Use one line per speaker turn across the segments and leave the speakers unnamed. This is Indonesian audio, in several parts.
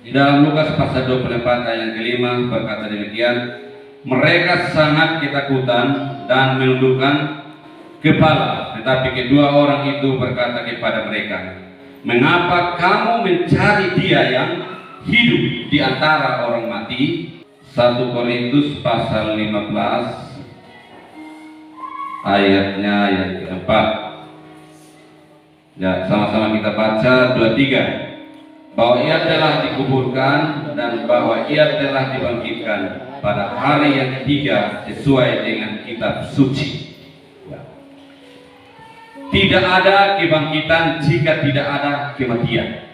Di dalam Lukas pasal 24 ayat yang kelima berkata demikian, mereka sangat ketakutan dan menundukkan kepala, tetapi kedua orang itu berkata kepada mereka, mengapa kamu mencari dia yang hidup di antara orang mati? 1 Korintus pasal 15 ayatnya yang keempat. Ya, sama-sama kita baca 23. Bahwa ia telah dikuburkan dan bahwa ia telah dibangkitkan pada hari yang ketiga sesuai dengan kitab suci. Tidak ada kebangkitan jika tidak ada kematian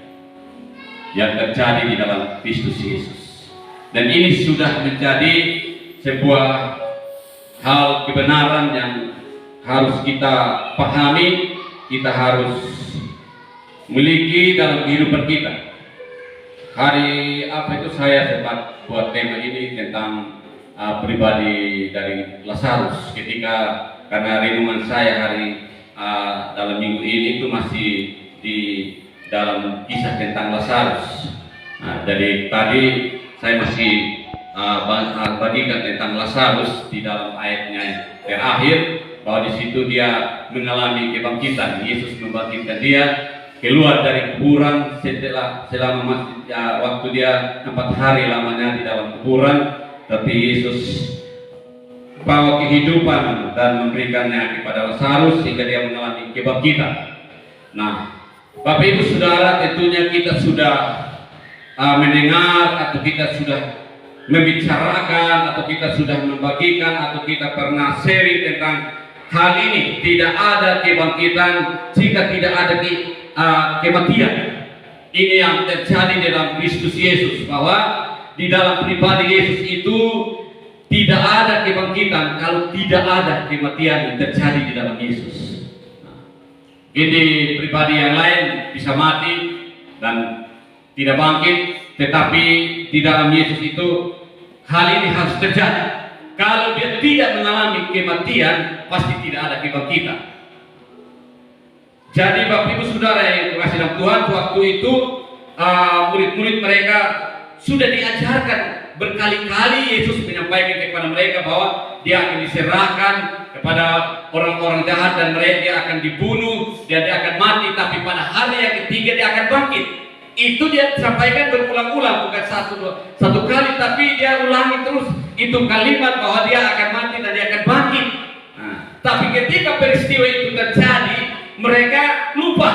yang terjadi di dalam Kristus Yesus. Dan ini sudah menjadi sebuah hal kebenaran yang harus kita pahami, kita harus miliki dalam kehidupan kita. Hari apa itu saya sempat buat tema ini tentang pribadi dari Lazarus, ketika karena renungan saya hari dalam minggu ini itu masih di dalam kisah tentang Lazarus. Jadi tadi saya masih bagikan tentang Lazarus di dalam ayatnya terakhir, bahwa di situ dia mengalami kebangkitan. Yesus membangkitkan dia keluar dari kuburan selama waktu dia 4 hari lamanya di dalam kuburan, tapi Yesus bawa kehidupan dan memberikannya kepada Lazarus sehingga dia mengalami kebangkitan. Nah, Bapak Ibu Saudara, tentunya kita sudah mendengar atau kita sudah membicarakan atau kita sudah membagikan atau kita pernah sharing tentang hal ini. Tidak ada kebangkitan jika tidak ada kematian. Ini yang terjadi dalam Kristus Yesus, bahwa di dalam pribadi Yesus itu tidak ada kebangkitan kalau tidak ada kematian yang terjadi di dalam Yesus. Ini pribadi yang lain bisa mati dan tidak bangkit, tetapi di dalam Yesus itu hal ini harus terjadi. Kalau dia tidak mengalami kematian, pasti tidak ada kebangkitan. Jadi Bapak Ibu Saudara yang dikasihi dalam Tuhan, waktu itu murid-murid mereka sudah diajarkan berkali-kali. Yesus menyampaikan kepada mereka bahwa dia akan diserahkan kepada orang-orang jahat dan mereka akan dibunuh dan dia akan mati, tapi pada hari yang ketiga dia akan bangkit. Itu dia sampaikan berulang-ulang, bukan satu kali, tapi dia ulangi terus itu kalimat bahwa dia akan mati dan dia akan bangkit. Tapi ketika peristiwa itu terjadi, mereka lupa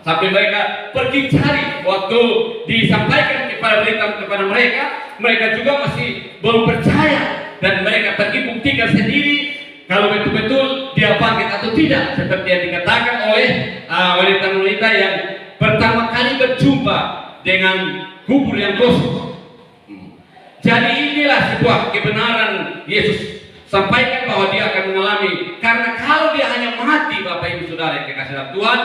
sampai mereka pergi cari. Waktu disampaikan kepada mereka juga masih belum percaya dan mereka pergi buktikan sendiri kalau betul-betul dia bangkit atau tidak, seperti yang dikatakan oleh wanita-wanita yang pertama kali berjumpa dengan kubur yang kosong. Jadi inilah sebuah kebenaran Yesus sampaikan bahwa dia akan mengalami, karena kalau dia hanya mati, Bapak Ibu Saudara yang dikasihi dalam Tuhan,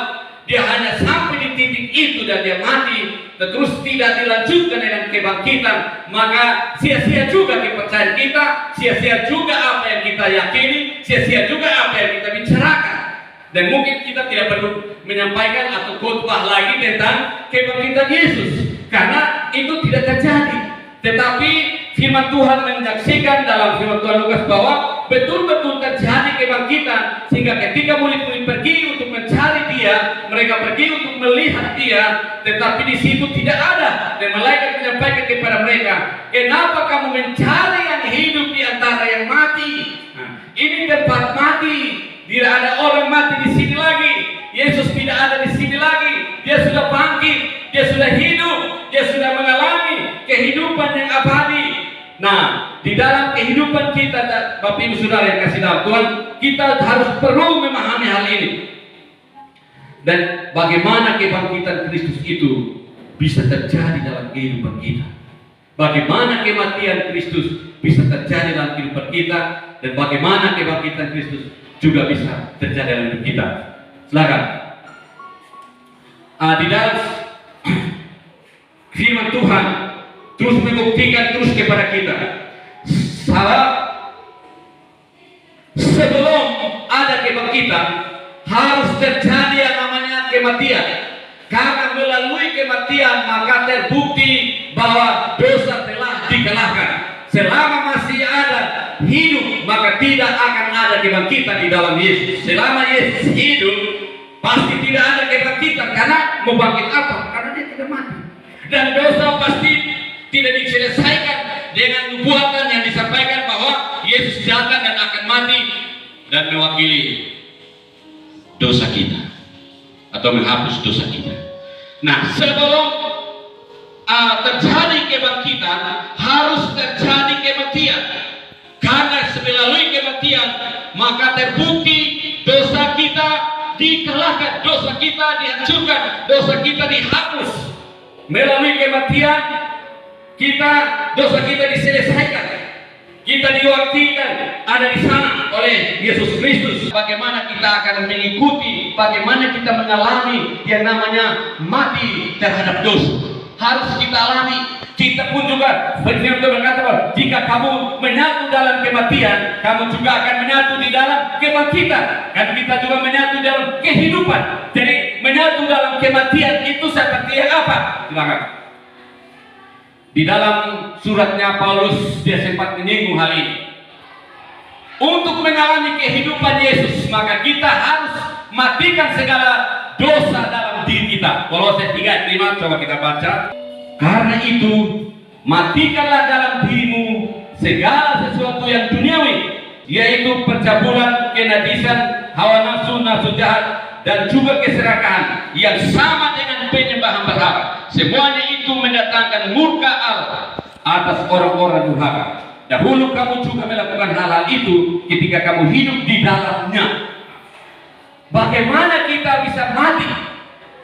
dia hanya sampai di titik itu dan dia mati, terus tidak dilanjutkan dengan kebangkitan, maka sia-sia juga kepercayaan kita, sia-sia juga apa yang kita yakini, sia-sia juga apa yang kita bicarakan. Dan mungkin kita tidak perlu menyampaikan atau khotbah lagi tentang kebangkitan Yesus, karena itu tidak terjadi. Tetapi firman Tuhan menyaksikan dalam firman Tuhan Lukas bahwa betul-betul terjadi kebangkitan, sehingga ketika murid-murid pergi untuk mencari dia, mereka pergi untuk melihat dia, tetapi di situ tidak ada. Dan malaikat menyampaikan kepada mereka, kenapa kamu mencari yang hidup di antara yang mati? Ini tempat mati, tidak ada orang mati di sini lagi. Yesus tidak ada di sini lagi. Dia sudah bangkit, dia sudah hidup, dia sudah mengalami kehidupan yang abadi. Nah, di dalam kehidupan kita, Bapak Ibu Saudara yang kasih dalam Tuhan, kita harus perlu memahami hal ini. Dan bagaimana kebangkitan Kristus itu bisa terjadi dalam kehidupan kita. Bagaimana kematian Kristus bisa terjadi dalam kehidupan kita, dan bagaimana kebangkitan Kristus juga bisa terjadi dalam hidup kita. Silakan. Di dalam firman Tuhan terus membuktikan terus kepada kita, sebelum ada kebangkitan harus terjadi yang namanya kematian. Karena melalui kematian maka terbukti bahwa dosa telah dikalahkan. Selama masih ada hidup, maka tidak akan ada kebangkitan di dalam Yesus. Selama Yesus hidup, pasti tidak ada kebangkitan. Karena mau bangkit apa? Karena dia tidak mati. Dan dosa pasti tidak diselesaikan dengan nubuatan yang disampaikan bahwa Yesus datang dan akan mati dan mewakili dosa kita atau menghapus dosa kita. Nah, sebelum terjadi kebangkitan, harus terjadi kematian. Karena melalui kematian, maka terbukti dosa kita dikalahkan, dosa kita dihancurkan, dosa kita dihapus. Melalui kematian, dosa kita diselesaikan. Kita diwakilkan ada di sana oleh Yesus Kristus. Bagaimana kita akan mengikuti, bagaimana kita mengalami yang namanya mati terhadap dosa. Harus kita alami. Kita pun juga firman Tuhan berkata bahwa jika kamu menyatu dalam kematian, kamu juga akan menyatu di dalam kebangkitan. Dan kita juga menyatu dalam kehidupan. Jadi menyatu dalam kematian itu seperti apa? Silakan. Di dalam suratnya Paulus dia sempat menyinggung hal ini. Untuk mengalami kehidupan Yesus, maka kita harus matikan segala dosa dalam diri kita. Kolose 3:5 coba kita baca. Karena itu, matikanlah dalam dirimu segala sesuatu yang duniawi, yaitu percabulan, kenajisan, hawa nafsu, nafsu jahat, dan juga keserakahan yang sama dengan penyembahan berhala. Semuanya itu mendatangkan murka Allah atas orang-orang durhaka. Dahulu kamu juga melakukan hal-hal itu ketika kamu hidup di dalamnya. Bagaimana kita bisa mati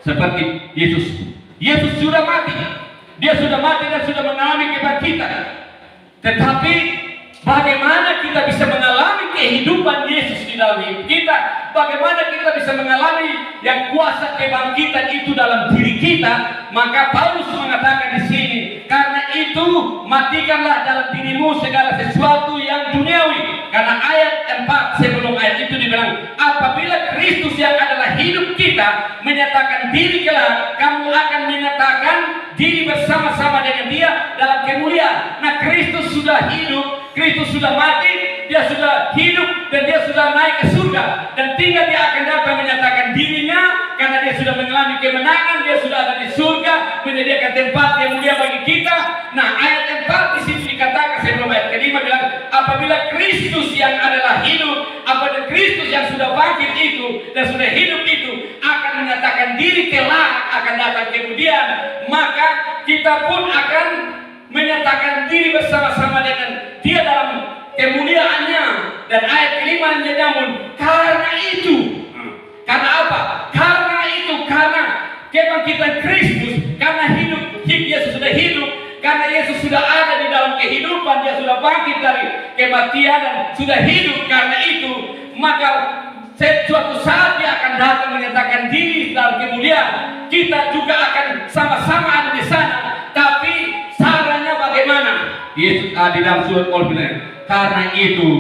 seperti Yesus? Yesus sudah mati. Dia sudah mati dan sudah mengalami kebangkitan. Tetapi bagaimana kita bisa mengalami kehidupan Yesus di dalam hidup kita? Bagaimana kita bisa mengalami yang kuasa kebangkitan itu dalam diri kita? Maka Paulus mengatakan di sini, karena itu matikanlah dalam dirimu segala sesuatu yang duniawi. Karena ayat 4 sebelum ayat itu dibilang, apabila Kristus yang adalah hidup kita menyatakan diri kelak, kamu akan menyatakan diri bersama-sama dengan Dia dalam kemuliaan. Nah, Kristus sudah hidup, Kristus sudah mati, Dia sudah hidup dan Dia sudah naik ke surga. Dan tinggal Dia akan datang menyatakan dirinya, karena Dia sudah mengalami kemenangan, Dia sudah ada di surga, menyediakan tempat yang mulia bagi kita. Nah, ayat 4 di sini dikatakan sebelum ayat kelima bilang, apabila Kristus yang adalah hidup, apabila Kristus yang sudah bangkit itu dan sudah hidup itu akan menyatakan diri kelak akan datang kemudian, maka kita pun akan menyatakan diri bersama-sama dengan Dia dalam kemuliaannya. Dan ayat kelima namun karena itu, karena apa? Karena itu, karena kebangkitan Kristus, karena hidup Yesus sudah hidup, karena Yesus sudah ada di dalam kehidupan, Dia sudah bangkit dari kematian dan sudah hidup. Karena itu, maka suatu saat Dia akan datang menyatakan diri dalam kemuliaan. Kita juga akan sama-sama ada di sana. Tapi caranya bagaimana? Yesus di dalam surat Al-Quran. Karena itu,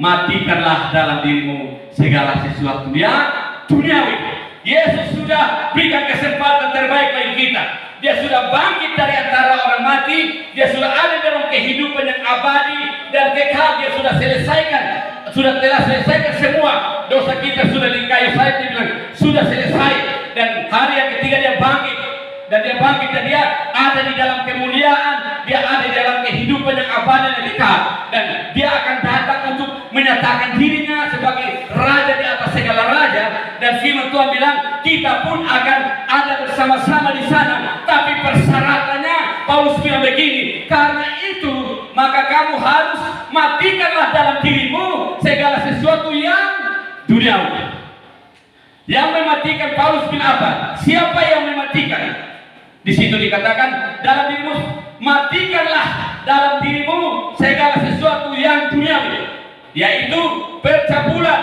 matikanlah dalam dirimu segala sesuatu yang duniawi. Yesus sudah berikan kesempatan terbaik bagi kita. Dia sudah bangkit dari antara orang mati. Dia sudah ada dalam kehidupan yang abadi dan kekal. Dia sudah telah selesaikan semua dosa kita. Sudah di kayu salib, dia bilang sudah selesai. Dan hari yang ketiga Dia bangkit. Dan Dia bangkit dan Dia ada di dalam kemuliaan. Dia ada di dalam kehidupan yang abadi dan kekal. Dan Dia akan datang untuk menyatakan dirinya sebagai Raja di atas segala raja. Dan firman Tuhan bilang kita pun akan ada bersama-sama di sana. Tapi persyaratannya Paulus bilang begini, karena itu maka kamu harus matikanlah dalam dirimu segala sesuatu yang duniawi. Yang mematikan Paulus bilang apa? Siapa yang mematikan? Di situ dikatakan dalam dirimu, matikanlah dalam dirimu segala sesuatu yang duniawi, yaitu percabulan,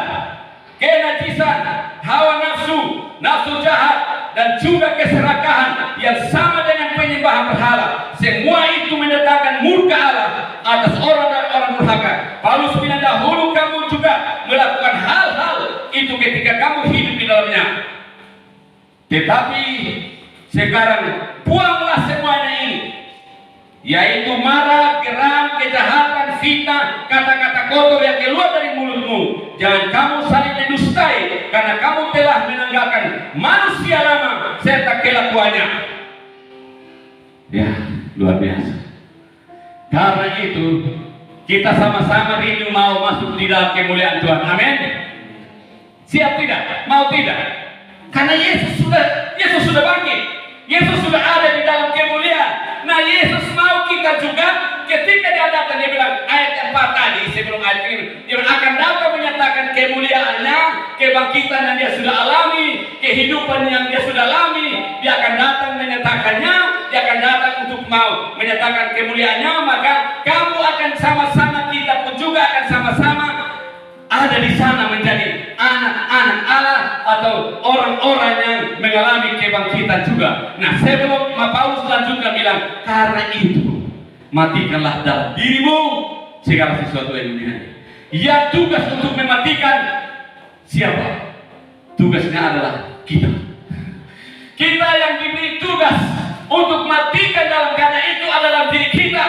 kenajisan, hawa nafsu, nafsu jahat, dan juga keserakahan yang sama dengan penyembahan berhala. Semua itu mendatangkan murka Allah atas orang-orang durhaka. Paulus bilang dahulu kamu juga melakukan hal-hal itu ketika kamu hidup di dalamnya. Tetapi sekarang buanglah semuanya ini. yaitu marah, geram, kejahatan, fitnah, kata-kata kotor yang keluar dari mulutmu. Jangan kamu saling mendustai, karena kamu telah menanggalkan manusia lama serta kelakuannya. Ya, luar biasa. Karena itu kita sama-sama rindu mau masuk di dalam kemuliaan Tuhan. Amin. Siap tidak? Mau tidak? Karena Yesus sudah bangkit. Yesus sudah ada di dalam kemuliaan. Nah, Yesus mau kita juga ketika dia datang, dia bilang ayat yang 4 tadi sebelum ayat ini, dia akan datang menyatakan kemuliaannya, kebangkitan yang dia sudah alami, kehidupan yang dia sudah alami. Dia akan datang menyatakannya, dia akan datang untuk mau menyatakan kemuliaannya. Maka kamu akan sama-sama, kita pun juga akan sama-sama ada di sana menjadi anak-anak Allah atau orang-orang yang mengalami kebangkitan juga. Nah, sebelum Paulus selanjutnya bilang, karena itu matikanlah dalam dirimu segala sesuatu yang duniawi. Yang tugas untuk mematikan siapa? Tugasnya adalah kita. Kita yang diberi tugas untuk matikan dalam, karena itu adalah diri kita.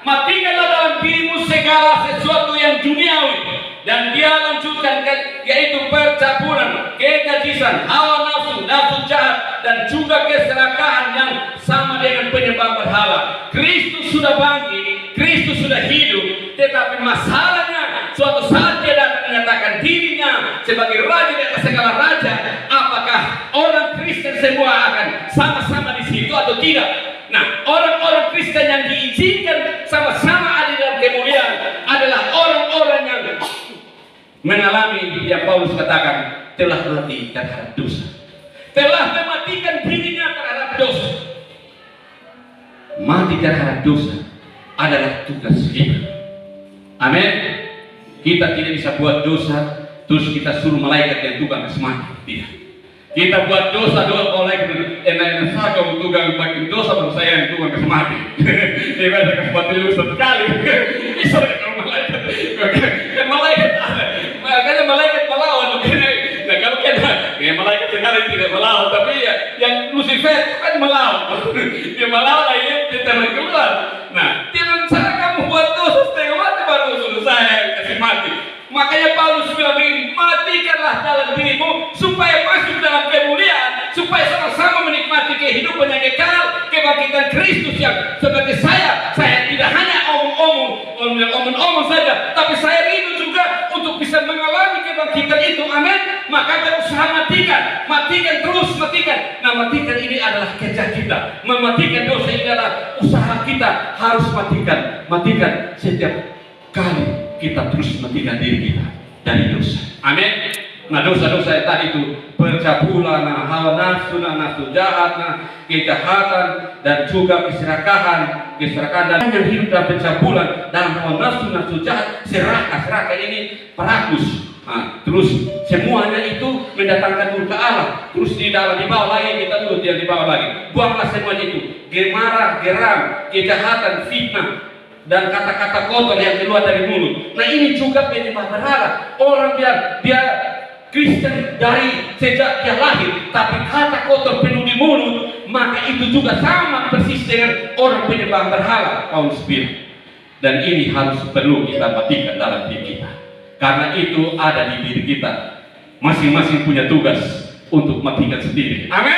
Matikanlah dalam dirimu segala sesuatu yang duniawi. Dan dia lanjutkan yaitu percabulan, kenajisan, hawa nafsu, nafsu jahat, dan juga keserakahan yang sama dengan penyembah berhala. Kristus sudah bangkit, Kristus sudah hidup, tetapi masalahnya suatu saat dia dapat menyatakan dirinya sebagai raja di atas segala raja. Apakah orang Kristen semua akan sama-sama di situ atau tidak? Nah, orang-orang Kristen yang diizinkan sama-sama ada dalam kemuliaan adalah orang-orang yang mengalami yang Paulus katakan telah mati terhadap dosa, telah mematikan dirinya terhadap dosa. Mati terhadap dosa adalah tugas kita. Amin. Kita tidak bisa buat dosa terus kita suruh malaikat yang tukang kasih mati. Tidak. Kita buat dosa malaikat enak-enak saja kamu tukang bikin dosa, baru saya yang tukang kasih mati. Dia bisa kasih mati dulu satu kali. Bisa kalau malaikat, malaikat ada. Makanya malaikat melawan. Nah, kalau kan malaikat sekarang tidak melawan, tapi ya yang Lucifer kan melawan. Dia melawan akhirnya dia terlalu keluar. Nah, jangan salah kamu buat dosa setengah mati baru suruh saya kasih mati. Makanya Paulus bilang ini, matikanlah dalam dirimu supaya masuk dalam kemuliaan, supaya sama-sama menikmati kehidupan yang kekal, kebangkitan Kristus yang seperti saya tidak hanya omong-omong saja, tapi saya rindu juga untuk bisa mengalami kebangkitan itu. Amin. Maka berusaha matikan terus. Nah, matikan ini adalah kerja kita. Mematikan dosa ini adalah usaha kita. Harus matikan setiap kali kita terus matikan diri kita dari dosa. Amin. Nah, dosa-dosa yang tadi itu percabulan, hawa nafsu, nafsu jahat, kejahatan, dan juga keserakahan dan yang hidup dalam percabulan, dalam hawa nafsu, nafsu jahat, serakah ini perakus. Nah, terus semuanya itu mendatangkan murka Allah. Terus di bawah lagi kita urut yang di bawah lagi. Buanglah semuanya itu. Gemarah, geram, kejahatan, fitnah, dan kata-kata kotor yang keluar dari mulut. Nah, ini juga penyembah berhala. Orang dia Kristen dari sejak dia lahir, tapi kata kotor penuh di mulut, maka itu juga sama persis dengan orang penyembah berhala. Paulus bilang. Dan ini harus perlu kita matikan dalam diri kita. Karena itu ada di diri kita. Masing-masing punya tugas untuk matikan sendiri. Amin.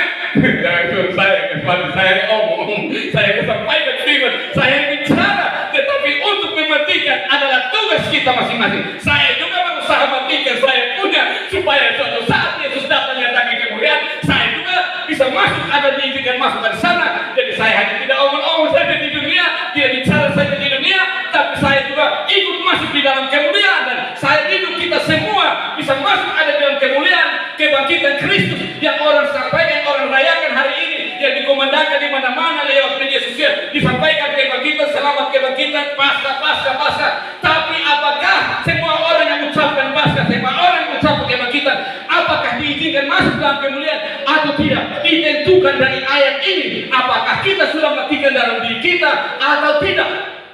Saya omong, saya kesampaikan firman, saya bicara, tetapi untuk mematikan adalah tugas kita masing-masing. Saya juga berusaha matikan, saya punya, supaya suatu saat Yesus datang nyatakan kemuliaan, saya juga bisa masuk, ada diizinkan masuk ke sana. Jadi saya hanya tidak omong-omong saja di dunia, tidak bicara saja di dunia, tapi saya juga ikut masuk di dalam kemuliaan. Dan saya rindu kita semua bisa masuk ada dalam kemuliaan, kebangkitan Kristus yang orang sampaikan, orang rayakan hari ini, yang dikomandangkan di mana-mana lewat media sosial, disampaikan kebangkitan, selamat kebangkitan, pasca. Tapi apakah semua orang yang mengucapkan pasca, semua orang yang mengucapkan kebangkitan, apakah diizinkan masuk dalam kemuliaan atau tidak? Ditentukan dari ayat ini, apakah kita sudah matikan dalam diri kita atau tidak.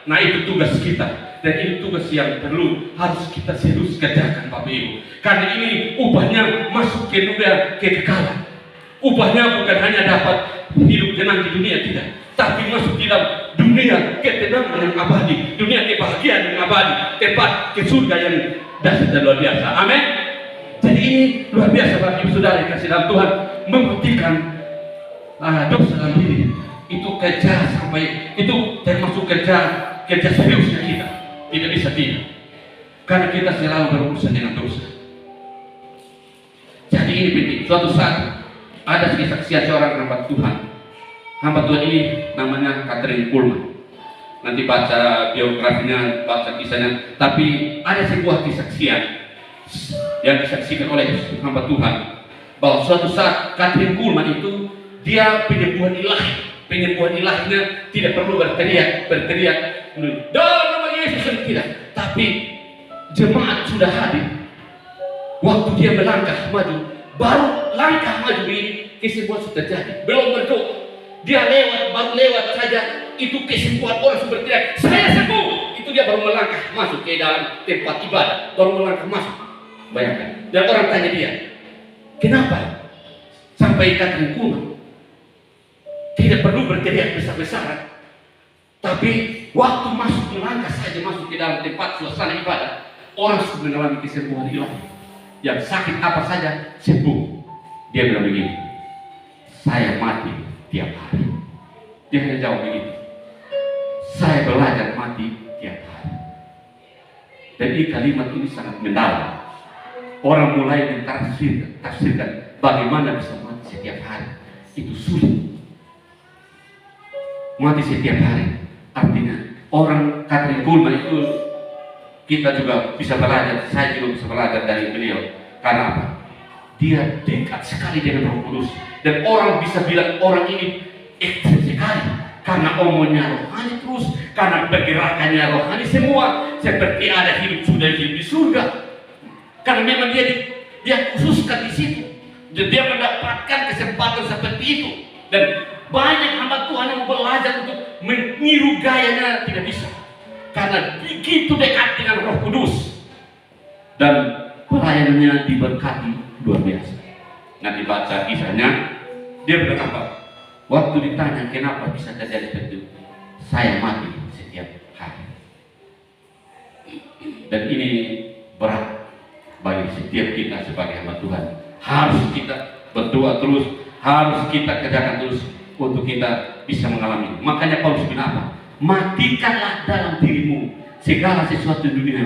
Nah, itu tugas kita. Dan ini tugas yang perlu harus kita serius kerjakan, Bapak Ibu. Karena ini upahnya masuk ke dunia kekekalan. Upahnya bukan hanya dapat hidup tenang di dunia, tidak, tapi masuk di dalam dunia ketenangan yang abadi, dunia kebahagiaan yang abadi, tempat ke surga yang dahsyat dan luar biasa. Amin. Jadi ini luar biasa Bapak Ibu Saudara yang kasih dalam Tuhan, mematikan dosa dalam diri. Itu kerja sampai itu termasuk kerja seriusnya kita. Tidak bisa tidak, karena kita selalu berurusan dengan dosa. Jadi ini penting. Suatu saat ada kesaksian seorang hamba Tuhan. Hamba Tuhan ini namanya Catherine Kuhlman. Nanti baca biografinya, baca kisahnya. Tapi ada sebuah kesaksian yang disaksikan oleh hamba Tuhan, bahwa suatu saat Catherine Kuhlman itu dia penyembuhan ilahi. Penyembuhan ilahinya tidak perlu berteriak dalam nama Yesus, tidak. Tapi jemaat sudah hadir. Waktu dia melangkah maju, baru langkah maju ini kesembuhan sudah terjadi. Belum berdoa, dia baru lewat saja itu kesembuhan, orang sudah berteriak, saya sembuh. Itu dia baru melangkah masuk ke dalam tempat ibadah, baru melangkah masuk. Bayangkan. Dan orang tanya dia, kenapa sampai Catherine Kuhlman tidak perlu berteriak besar-besaran, tapi waktu masuk melangkah saja masuk ke dalam tempat suasana ibadah, orang sudah mengalami kesembuhan ilahi. Yang sakit apa saja sembuh. Dia bilang begini, saya mati tiap hari. Dia hanya jawab begini, saya belajar mati tiap hari. Jadi kalimat ini sangat mendalam. Orang mulai mentafsirkan bagaimana bisa mati setiap hari. Itu sulit. Mati setiap hari artinya orang Catherine Kuhlman itu kita juga bisa belajar, saya juga bisa belajar dari beliau. Karena apa? Dia dekat sekali dengan Roh Kudus, dan orang bisa bilang orang ini ekstrim sekali karena omongnya rohani terus, karena pergerakannya rohani semua, seperti ada sudah hidup di surga. Karena memang dia khususkan di situ, dan dia mendapatkan kesempatan seperti itu. Dan banyak hamba Tuhan yang belajar untuk meniru gayanya, tidak bisa, karena begitu dekat dengan Roh Kudus, dan pelayanannya diberkati luar biasa. Nanti baca kisahnya, dia bilang apa? Waktu ditanya kenapa bisa terjadi seperti itu, saya mati setiap hari. Dan ini berat bagi setiap kita sebagai hamba Tuhan. Harus kita berdoa terus, harus kita kerjakan terus untuk kita bisa mengalami. Makanya Paulus bilang apa? Matikanlah dalam dirimu segala sesuatu di dunia.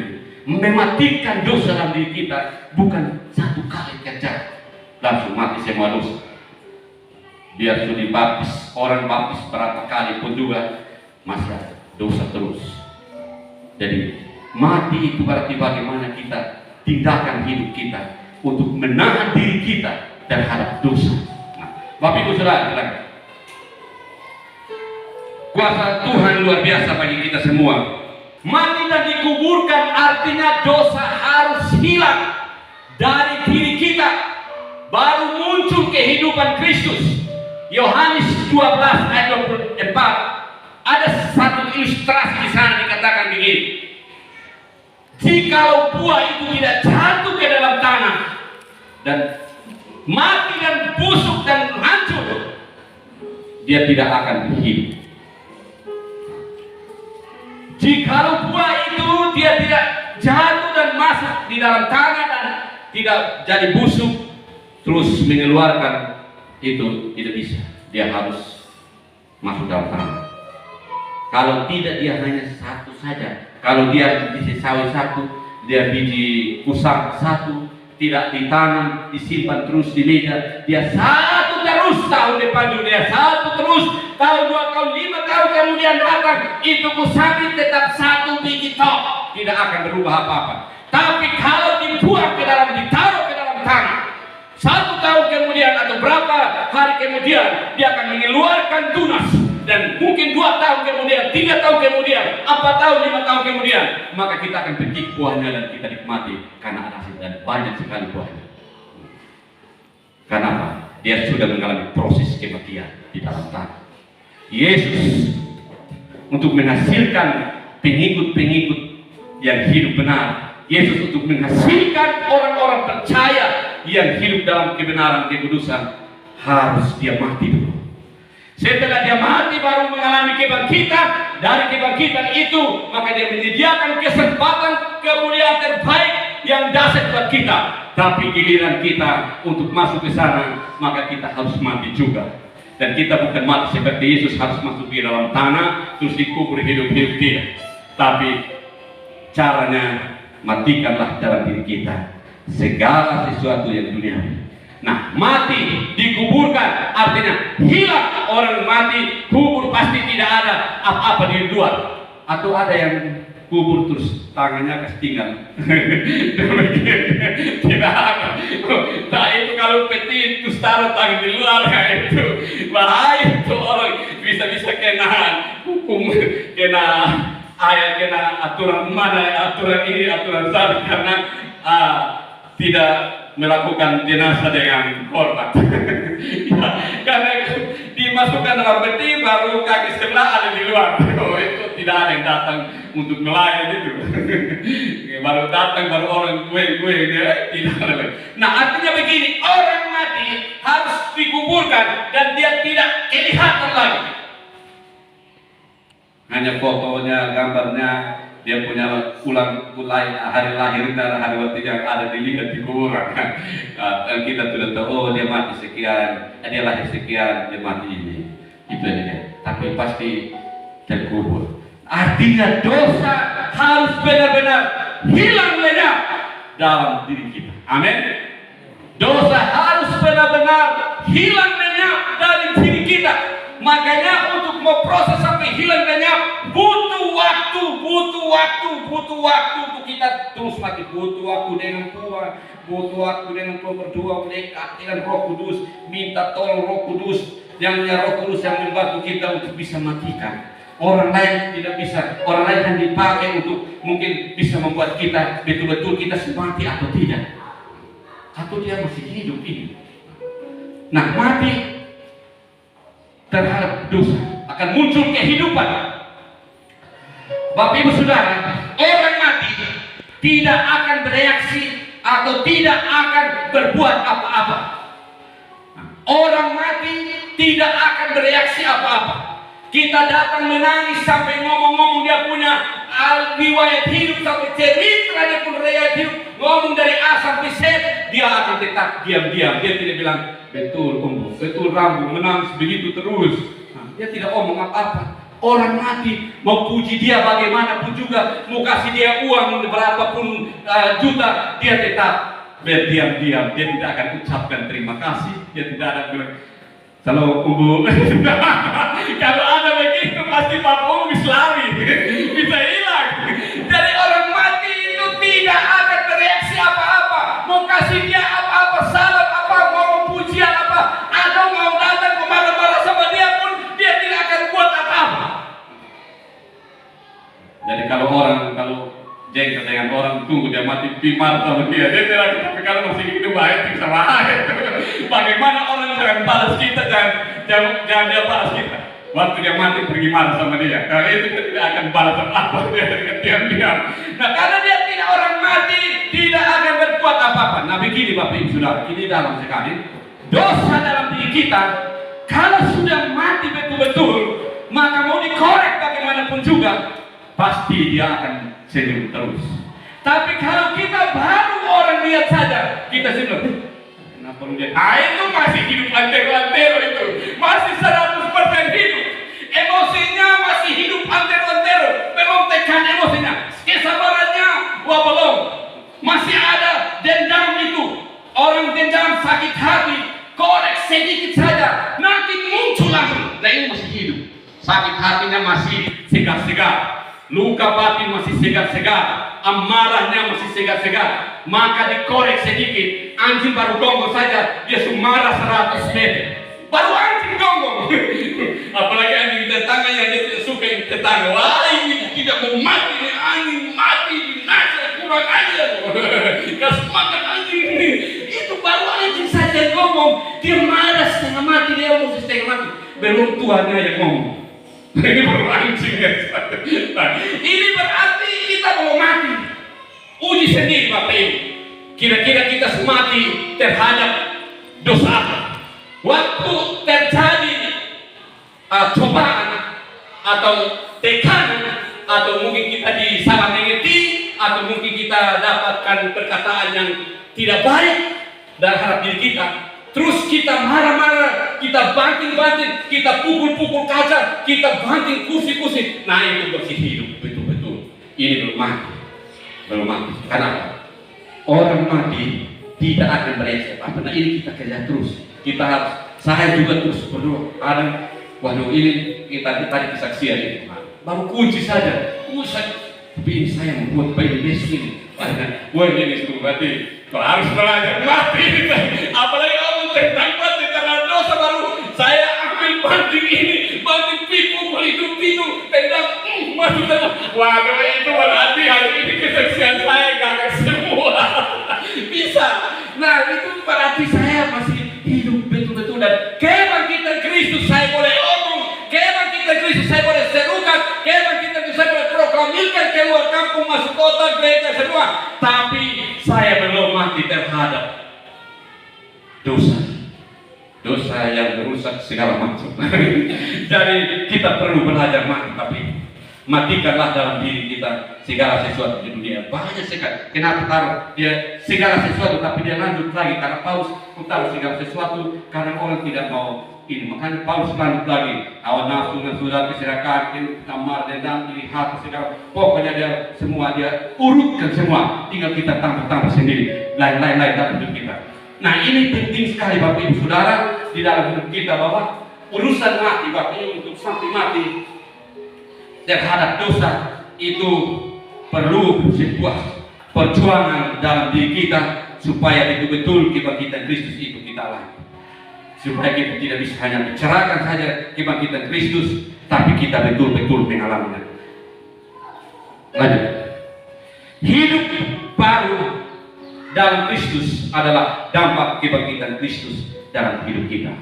Mematikan dosa dalam diri kita bukan satu kali kerja langsung mati semua dosa. Biar sudah dibaptis, orang baptis berapa kali pun juga masih ada dosa terus. Jadi mati itu berarti bagaimana kita tindakan hidup kita untuk menahan diri kita terhadap dosa. Nah, Bapak Ibu Saudara, silakan. Kuasa Tuhan luar biasa bagi kita semua. Mati dan dikuburkan artinya dosa harus hilang dari diri kita, baru muncul kehidupan Kristus. Yohanes 12 ayat 24 ada satu ilustrasi di sana, dikatakan begini, jikalau buah itu tidak jatuh ke dalam tanah dan mati dan busuk dan hancur, dia tidak akan hidup. Jikalau buah itu dia tidak jatuh dan masuk di dalam tanah dan tidak jadi busuk terus mengeluarkan, itu tidak bisa. Dia harus masuk dalam tanah. Kalau tidak, dia hanya satu saja. Kalau dia biji sawi satu, dia biji usang satu, tidak ditanam, disimpan terus di meja, dia satu terus tahun depan juga, dia satu terus tahun 2 tahun 5 tahun kemudian datang, itu usang tetap satu biji tok, tidak akan berubah apa-apa. Tapi kalau dibuang ke dalam, ditaruh ke dalam tanah, 1 tahun kemudian atau berapa hari kemudian dia akan mengeluarkan tunas, dan mungkin 2 tahun kemudian, 3 tahun kemudian, 4 tahun, 5 tahun kemudian, maka kita akan petik buahnya dan kita nikmati karena ada hasil dan banyak sekali buahnya. Karena apa? Dia sudah mengalami proses kematian di dalam tanah. Yesus untuk menghasilkan pengikut-pengikut yang hidup benar, Yesus untuk menghasilkan orang-orang percaya yang hidup dalam kebenaran, kekudusan, harus dia mati dulu. Setelah dia mati baru mengalami kebangkitan. Dari kebangkitan itu maka dia menyediakan kesempatan kemuliaan terbaik yang dahsyat buat kita. Tapi giliran kita untuk masuk ke sana, maka kita harus mati juga. Dan kita bukan mati seperti Yesus harus masuk di dalam tanah terus dikubur hidup-hidup, tidak. Tapi caranya matikanlah dalam diri kita segala sesuatu yang duniawi. Nah, mati dikuburkan artinya hilang. Orang mati kubur pasti tidak ada apa-apa di luar. Atau ada yang kubur terus tangannya ketinggal. Tidak ada. Nah, itu kalau peti terus taruh tangan di luar, itu bahaya. Itu orang bisa kena hukum, kena ayat, kena aturan mana, aturan ini, aturan sana, karena tidak melakukan jenazah dengan hormat. Ya, karena dimasukkan dalam peti baru kaki sebelah ada di luar. Oh, itu tidak ada yang datang untuk melayan itu. Baru datang baru orang gue dia tidak ada. Nah, artinya begini, orang mati harus dikuburkan dan dia tidak kelihatan lagi. Hanya fotonya, gambarnya, dia punya hari lahir dan hari mati yang ada dilihat di kuburan. Dan kita sudah tahu, oh dia mati sekian, dia lahir sekian, dia mati ini. Itu aja. Tapi pasti terkubur. Artinya dosa harus benar-benar hilang lenyap dalam diri kita. Amin. Dosa harus benar-benar hilang lenyap dari diri kita. Makanya untuk memproses sampai hilang lenyap butuh waktu untuk kita terus mati. Butuh waktu dengan Tuhan, butuh waktu dengan Tuhan, berdoa, mendekat dengan Roh Kudus, minta tolong Roh Kudus, yang Roh Kudus yang membantu kita untuk bisa matikan. Orang lain tidak bisa, orang lain yang dipakai untuk mungkin bisa membuat kita betul-betul kita mati atau tidak, atau dia masih hidup ini. Nah, mati terhadap dosa akan muncul kehidupan. Bapak Ibu Saudara, orang mati tidak akan bereaksi atau tidak akan berbuat apa-apa. Orang mati tidak akan bereaksi apa-apa. Kita datang menangis sampai ngomong-ngomong dia punya riwayat hidup sampai cerita dia pun riwayat hidup, ngomong dari A sampai Z, dia akan tetap diam-diam. Dia tidak bilang betul Om, betul Rambu, menangis begitu terus. Nah, dia tidak omong apa-apa. Orang mati mau puji dia bagaimanapun juga, mau kasih dia uang berapapun juta, dia tetap berdiam-diam. Dia tidak akan ucapkan terima kasih. Dia tidak ada bilang halo Ibu. Kalau ada begitu pasti Bapak Ibu bisa lari, bisa hilang. Jadi orang mati itu tidak akan bereaksi apa-apa. Mau kasih dia apa-apa, salam apa, mau pujian apa, atau mau datang kemana-mana sama dia pun dia tidak akan buat apa-apa. Jadi kalau jengkel dengan orang, tunggu dia mati pimar sama dia tidak. Tapi kalau masih hidup baik bisa bahaya. Bagaimana orang jangan balas kita, jangan dia balas kita. Waktu dia mati pergi marah sama dia. Karena itu dia tidak akan balas apa-apa, dia diam-diam. Nah, karena dia tidak orang mati tidak akan berbuat apa-apa. Nah, begini Bapak Ibu Saudara, ini dalam sekali dosa dalam diri kita. Kalau sudah mati betul-betul, maka mau dikorek bagaimanapun juga, pasti dia akan senyum terus. Tapi kalau kita baru orang lihat saja, kita senyum. Kenapa lu lihat? Itu masih hidup antero-antero itu, masih 100% hidup. Emosinya masih hidup antero-antero, belum tekan emosinya. Kesabarannya, wah belum. Masih ada dendam itu. Orang dendam sakit hati, korek sedikit saja, nanti muncul langsung. Nah, ini masih hidup. Sakit hatinya masih segar-segar. Luka batin masih segar-segar, amarahnya masih segar-segar, maka dikorek sedikit. Anjing baru gonggong saja, dia sumarah 100 meter. Baru anjing gonggong. Apalagi anjing tetangganya, dia tidak suka yang tetangga. Wah, ini tidak mau mati, ini anjing mati, binasa, kurang ajar. Gas makan anjing ini. Itu baru anjing saja yang ngomong, dia marah setengah mati, dia ngomong setengah mati. Belum tuannya yang ngomong. Ini baru anjing ya. Nah, ini berarti kita mau mati. Uji sendiri Bapak Ibu. Kira-kira kita mati terhadap dosa apa? Waktu terjadi cobaan atau tekanan, atau mungkin kita disalah mengerti, atau mungkin kita dapatkan perkataan yang tidak baik terhadap diri kita, terus kita marah-marah, kita banting-banting, kita pukul-pukul kaca, kita banting kursi-kursi. Nah, itu bersih hidup betul-betul. Ini belum mati. Belum mati. Kenapa? Orang mati tidak akan bereset. Nah, ini kita kerja terus. Kita harus, saya juga terus berdoa. Ada, waduh, ini kita tadi kesaksian ini. Baru kunci saja. Tapi ini saya membuat bayi besok ini. Wah, ini sudah mati. Kalau harus belajar mati. Apalagi kamu tentang mati karena dosa, baru saya ambil banting ini, banting pukul itu, tendang masuk dalam. Waduh, itu berarti hari ini kesaksian saya gagal semua. Bisa. Nah, itu berarti saya masih hidup betul-betul, dan kebangkitan Kristus saya boleh omong, kebangkitan Kristus saya boleh serukan, kebangkitan Kristus saya boleh proklamirkan keluar kampung, masuk kota, gereja semua. Tapi saya belum mati terhadap dosa yang merusak segala macam. Jadi kita perlu belajar mati, tapi matikanlah dalam diri kita segala sesuatu di dunia. Banyak sekali. Kenapa taruh dia segala sesuatu, tapi dia lanjut lagi karena Paulus taruh segala sesuatu karena orang tidak mau ini. Makanya Paulus lanjut lagi. Hawa nafsu dan sudah keserakahan, kamar, dendam, iri hati, segala. Pokoknya dia semua dia urutkan semua. Tinggal kita tambah-tambah sendiri. Lain-lain dalam hidup kita. Nah, ini penting sekali Bapak Ibu Saudara di dalam hidup kita, bahwa urusan mati Bapak Ibu, untuk sampai mati terhadap dosa itu perlu sebuah perjuangan dalam diri kita, supaya betul-betul kebangkitan Kristus itu kita alami. Supaya kita tidak bisa hanya bicarakan saja kebangkitan Kristus, tapi kita betul-betul mengalaminya. Lanjut. Hidup baru dalam Kristus adalah dampak kebangkitan Kristus dalam hidup kita.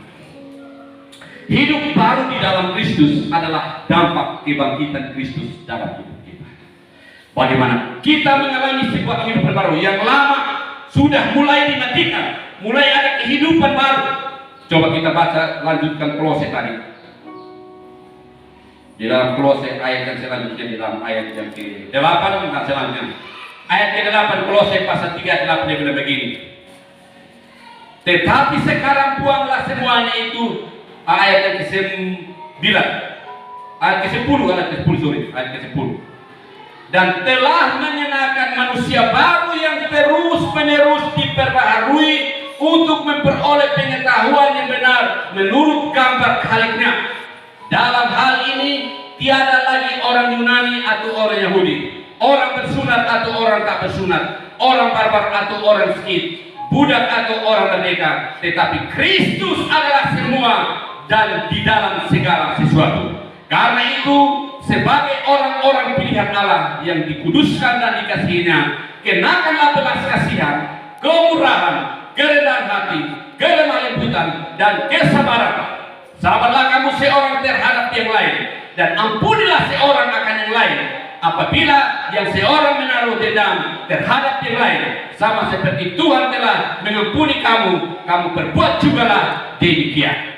Hidup baru di dalam Kristus adalah dampak kebangkitan Kristus dalam hidup kita. Bagaimana kita mengalami sebuah kehidupan baru yang lama sudah mulai dimatikan, mulai ada kehidupan baru. Coba kita baca, lanjutkan Kolose tadi. Di dalam Kolose ayat yang selanjutnya, di dalam ayat yang ke-8 dan selanjutnya. Ayat ke-8 Kolose pasal 3:8 dia bilang begini. Tetapi sekarang buanglah semuanya itu. Ayat yang ke-9, ayat ke-10, ayat ke-10. Dan telah mengenakan manusia baru yang terus-menerus diperbaharui untuk memperoleh pengetahuan yang benar menurut gambar Khaliknya. Dalam hal ini tiada lagi orang Yunani atau orang Yahudi, orang bersunat atau orang tak bersunat, orang barbar atau orang Skit, budak atau orang merdeka, tetapi Kristus adalah semua dan di dalam segala sesuatu. Karena itu, sebagai orang-orang pilihan Allah yang dikuduskan dan dikasihinya, kenakanlah belas kasihan, kemurahan, kerendahan hati, kelemah lembutan, dan kesabaran. Sabarlah kamu seorang terhadap yang lain, dan ampunilah seorang akan yang lain. Apabila yang seorang menaruh dendam terhadap yang lain, sama seperti Tuhan telah mengampuni kamu, kamu perbuat jugalah demikian.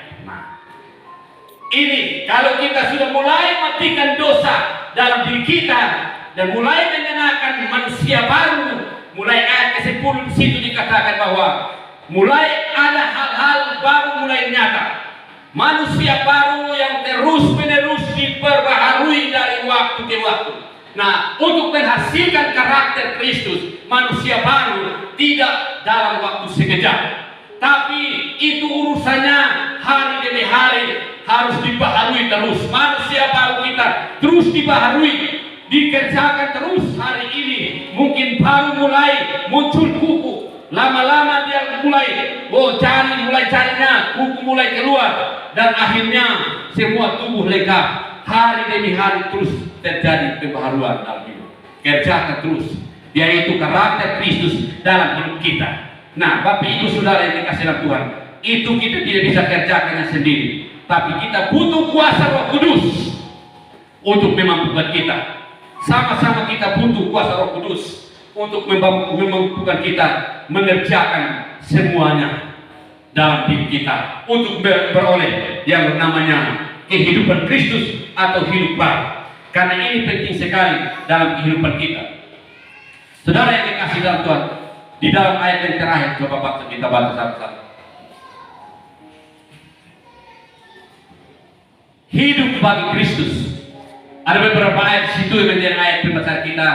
Ini kalau kita sudah mulai matikan dosa dalam diri kita dan mulai mengenakan manusia baru, mulai ayat ke-10 di situ dikatakan bahwa mulai ada hal-hal baru mulai nyata. Manusia baru yang terus-menerus diperbaharui dari waktu ke waktu. Nah, untuk menghasilkan karakter Kristus, manusia baru tidak dalam waktu sekejap, tapi itu urusannya hari demi hari. Harus dibaharui terus. Manusia baru kita terus dibaharui, dikerjakan terus. Hari ini mungkin baru mulai muncul kuku, lama-lama dia mulai carinya, kuku mulai keluar, dan akhirnya semua tubuh lengkap. Hari demi hari terus terjadi pembaharuan dalam hidup. Kerjakan terus, yaitu karakter Kristus dalam hidup kita. Nah, Bapak Ibu Saudara yang dikasihi dalam Tuhan, itu kita tidak bisa kerjakannya sendiri, tapi kita butuh kuasa Roh Kudus untuk memampukan kita. Sama-sama kita butuh kuasa Roh Kudus untuk memampukan kita mengerjakan semuanya dalam diri kita, untuk beroleh yang namanya kehidupan Kristus atau hidup baru. Karena ini penting sekali dalam kehidupan kita. Saudara yang dikasihi dalam Tuhan, di dalam ayat yang terakhir, coba kita baca satu-satu. Hidup bagi Kristus. Ada beberapa ayat di situ yang menjadi ayat pembahasan kita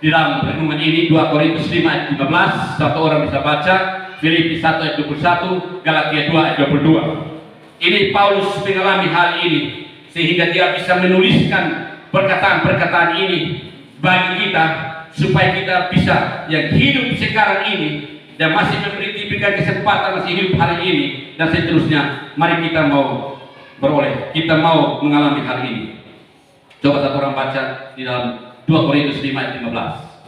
di dalam renungan ini. 2 Korintus 5 ayat 15, satu orang bisa baca. Filipi 1 ayat 21, Galatia 2 ayat 22. Ini Paulus mengalami hal ini sehingga dia bisa menuliskan perkataan-perkataan ini bagi kita, supaya kita bisa yang hidup sekarang ini dan masih diberikan kesempatan masih hidup hari ini dan seterusnya. Mari kita mau beroleh, kita mau mengalami hal ini. Coba satu orang baca di dalam 2 Korintus 5 ayat 15.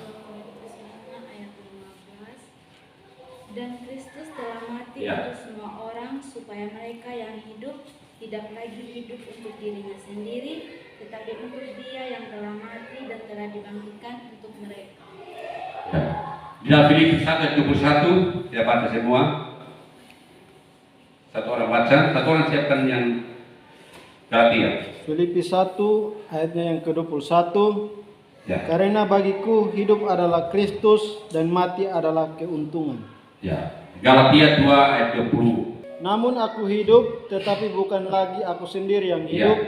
Dan Kristus telah mati untuk semua orang, supaya mereka yang hidup tidak lagi hidup untuk dirinya sendiri, tetapi untuk Dia yang telah mati dan telah dibangkitkan untuk mereka.
Di dalam Filipi 1 ayat 21, ya baca semua. Satu orang baca, satu orang siapkan yang Galatia.
Filipi 1 ayatnya yang ke-21.
Ya.
Karena bagiku hidup adalah Kristus dan mati adalah keuntungan.
Ya. Galatia 2 ayat 20.
Namun aku hidup, tetapi bukan lagi aku sendiri yang hidup,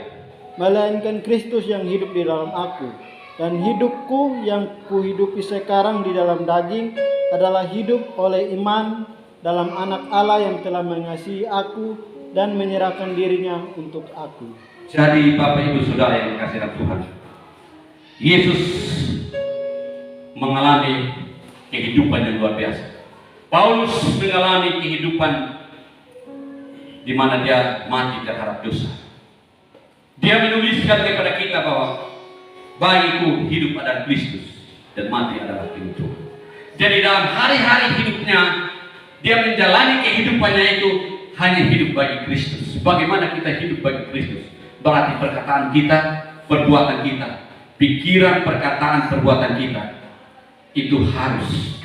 melainkan Kristus yang hidup di dalam aku. Dan hidupku yang kuhidupi sekarang di dalam daging adalah hidup oleh iman dalam Anak Allah yang telah mengasihi aku dan menyerahkan dirinya untuk aku.
Jadi Bapak Ibu Saudara yang dikasihi dalam Tuhan, Yesus mengalami kehidupan yang luar biasa. Paulus mengalami kehidupan di mana dia mati terhadap dosa. Dia menuliskan kepada kita bahwa bagiku hidup adalah Kristus dan mati adalah keuntungan. Jadi dalam hari-hari hidupnya dia menjalani kehidupannya itu hanya hidup bagi Kristus. Bagaimana kita hidup bagi Kristus? Berarti perkataan kita, perbuatan kita, pikiran, perkataan, perbuatan kita itu harus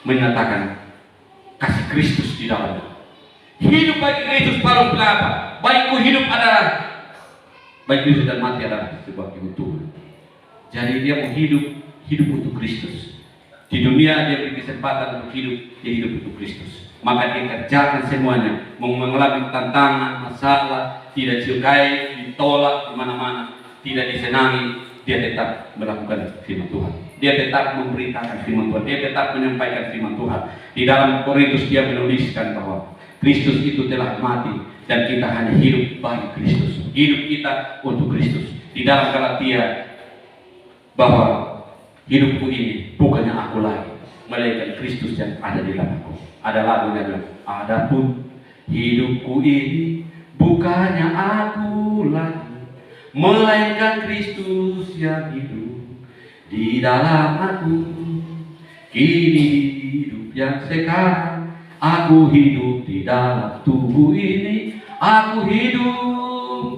menyatakan kasih Kristus di dalamnya. Hidup bagi Kristus, Paulus bilang apa? Bagiku hidup adalah bagi Kristus dan mati adalah sebuah keuntungan. Jadi dia mau hidup untuk Kristus. Di dunia dia beri kesempatan untuk hidup, dia hidup untuk Kristus. Maka dia kerjakan semuanya, mau mengalami tantangan, masalah, tidak disukai, ditolak di mana-mana, tidak disenangi, dia tetap melakukan firman Tuhan. Dia tetap memberitakan firman Tuhan, dia tetap menyampaikan firman Tuhan. Di dalam Korintus dia menuliskan bahwa Kristus itu telah mati dan kita hanya hidup bagi Kristus. Hidup kita untuk Kristus. Di dalam Galatia bahwa hidupku ini bukannya aku lagi, melainkan Kristus yang ada di dalam aku. Ada lagunya bilang, adapun hidupku ini bukannya aku lagi, melainkan Kristus yang hidup di dalam aku. Kini hidup yang sekarang aku hidup di dalam tubuh ini. Aku hidup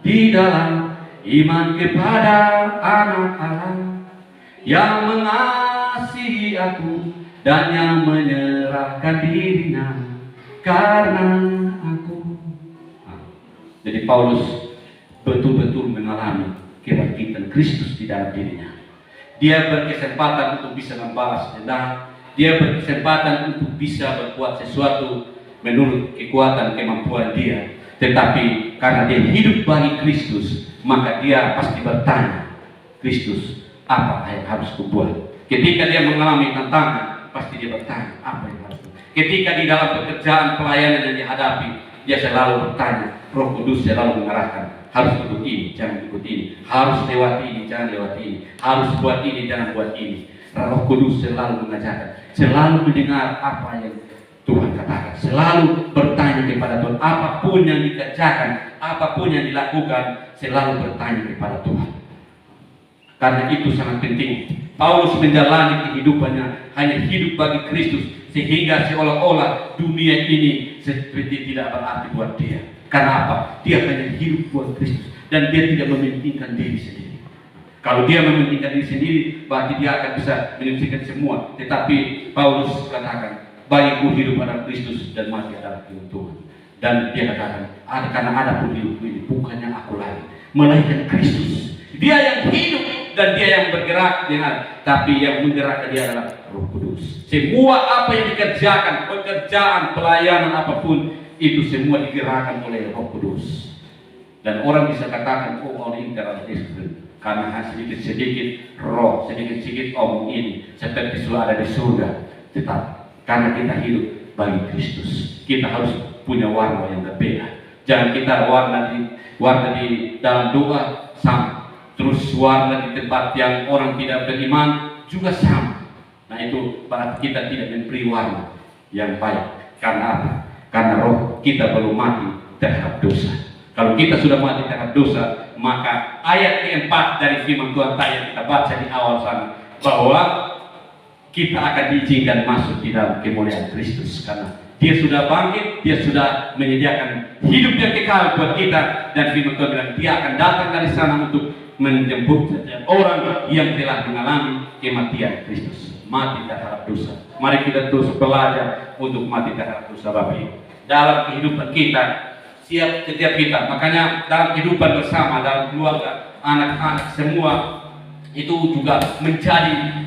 di dalam iman kepada Anak Allah yang mengasihi aku dan yang menyerahkan dirinya karena aku. Jadi Paulus betul-betul mengalami kebangkitan Kristus di dalam dirinya. Dia berkesempatan untuk bisa membalas dendam. Dia berkesempatan untuk bisa berbuat sesuatu menurut kekuatan kemampuan dia. Tetapi karena dia hidup bagi Kristus, maka dia pasti bertanya, Kristus, apa yang harus kubuat? Ketika dia mengalami tantangan, pasti dia bertanya, apa yang harus kubuat? Ketika di dalam pekerjaan pelayanan yang dihadapi, dia selalu bertanya, Roh Kudus selalu mengarahkan, harus ikut ini, jangan ikut ini, harus lewati ini, jangan lewati ini, harus buat ini, jangan buat ini. Roh Kudus selalu mengajarkan, selalu mendengar apa yang Tuhan katakan, selalu bertanya kepada Tuhan. Apapun yang dikerjakan, apapun yang dilakukan, selalu bertanya kepada Tuhan. Karena itu sangat penting. Paulus menjalani kehidupannya hanya hidup bagi Kristus, sehingga seolah-olah dunia ini seperti tidak berarti buat dia. Karena apa? Dia hanya hidup buat Kristus dan dia tidak mementingkan diri sendiri. Kalau dia mementingkan diri sendiri, berarti dia akan bisa menyelesaikan semua. Tetapi Paulus katakan, bagiku hidup adalah Kristus dan mati adalah keuntungan. Dan dia katakan, karena ada pun hidupku ini, bukannya aku lagi, melainkan Kristus. Dia yang hidup dan dia yang bergerak dengan, tapi yang menggerakkan dia adalah Roh Kudus. Semua apa yang dikerjakan, pekerjaan, pelayanan apapun, itu semua digerakkan oleh Roh Kudus. Dan orang bisa katakan, oh orang ini adalah Yesus, karena sedikit-sedikit roh, sedikit-sedikit omong ini seperti sudah ada di surga. Tetap karena kita hidup bagi Kristus, kita harus punya warna yang berbeda. Jangan kita warna di dalam doa sama, terus warna di tempat yang orang tidak beriman juga sama. Nah itu berarti kita tidak memberi warna yang baik. Karena apa? Karena roh kita belum mati terhadap dosa. Kalau kita sudah mati terhadap dosa, maka ayat keempat dari firman Tuhan tadi yang kita baca di awal sana, bahwa kita akan diizinkan masuk di dalam kemuliaan Kristus, karena dia sudah bangkit, dia sudah menyediakan hidup yang kekal buat kita. Dan firman Tuhan bilang dia akan datang dari sana untuk menjemput orang yang telah mengalami kematian Kristus, mati terhadap dosa. Mari kita terus belajar untuk mati terhadap dosa, Bapak Ibu, dalam kehidupan kita, setiap kita. Makanya dalam kehidupan bersama, dalam keluarga, anak-anak semua, itu juga menjadi